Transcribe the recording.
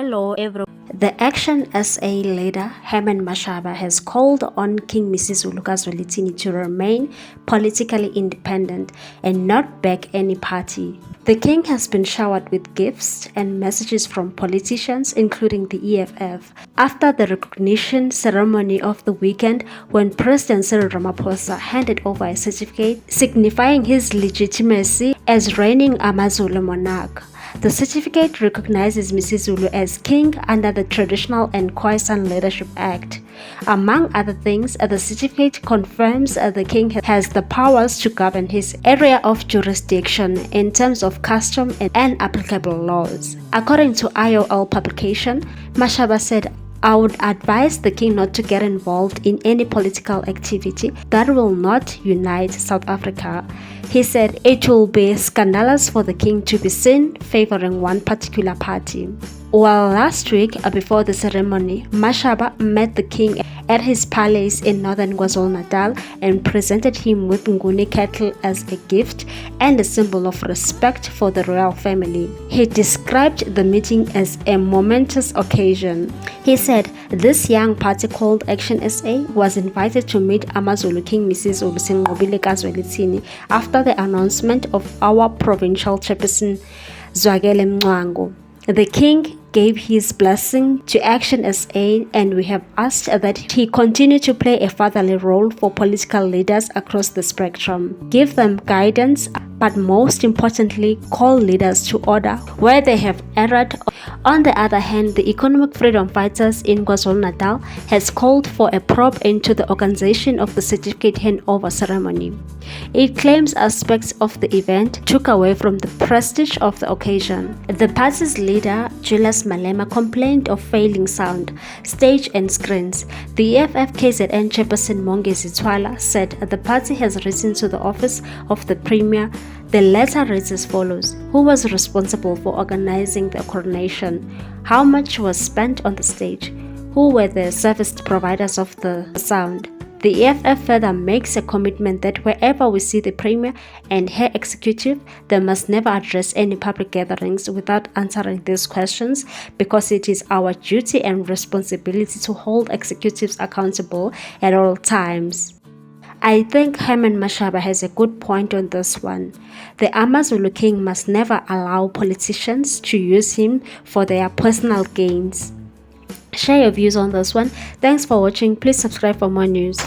Hello everyone. The Action SA leader Herman Mashaba has called on King Misizulu Kazwelithini to remain politically independent and not back any party. The king has been showered with gifts and messages from politicians, including the EFF, after the recognition ceremony of the weekend when President Cyril Ramaphosa handed over a certificate signifying his legitimacy as reigning AmaZulu monarch. The certificate recognizes Misizulu as king under the Traditional and Khoisan Leadership Act. Among other things, the certificate confirms the king has the powers to govern his area of jurisdiction in terms of custom and applicable laws. According to IOL publication, Mashaba said, "I would advise the king not to get involved in any political activity that will not unite South Africa." He said it will be scandalous for the king to be seen favoring one particular party. Well, last week, before the ceremony, Mashaba met the king at his palace in northern KwaZulu-Natal and presented him with Nguni cattle as a gift and a symbol of respect for the royal family. He described the meeting as a momentous occasion. He said this young party called Action SA was invited to meet AmaZulu King Misizulu Kazwelithini after the announcement of our provincial chairperson Zyakhala. The king gave his blessing to Action SA, and we have asked that he continue to play a fatherly role for political leaders across the spectrum, give them guidance, but most importantly, call leaders to order where they have erred. On the other hand, the Economic Freedom Fighters in KwaZulu-Natal has called for a probe into the organization of the certificate handover ceremony. It claims aspects of the event took away from the prestige of the occasion. The party's leader, Julius Malema, complained of failing sound, stage and screens. The EFF KZN chairperson Zyakhala said the party has written to the office of the premier. The letter reads as follows: who was responsible for organizing the coronation? How much was spent on the stage? Who were the service providers of the sound? The EFF further makes a commitment that wherever we see the Premier and her executive, they must never address any public gatherings without answering these questions, because it is our duty and responsibility to hold executives accountable at all times. I think Herman Mashaba has a good point on this one. The AmaZulu king must never allow politicians to use him for their personal gains. Share your views on this one. Thanks for watching. Please subscribe for more news.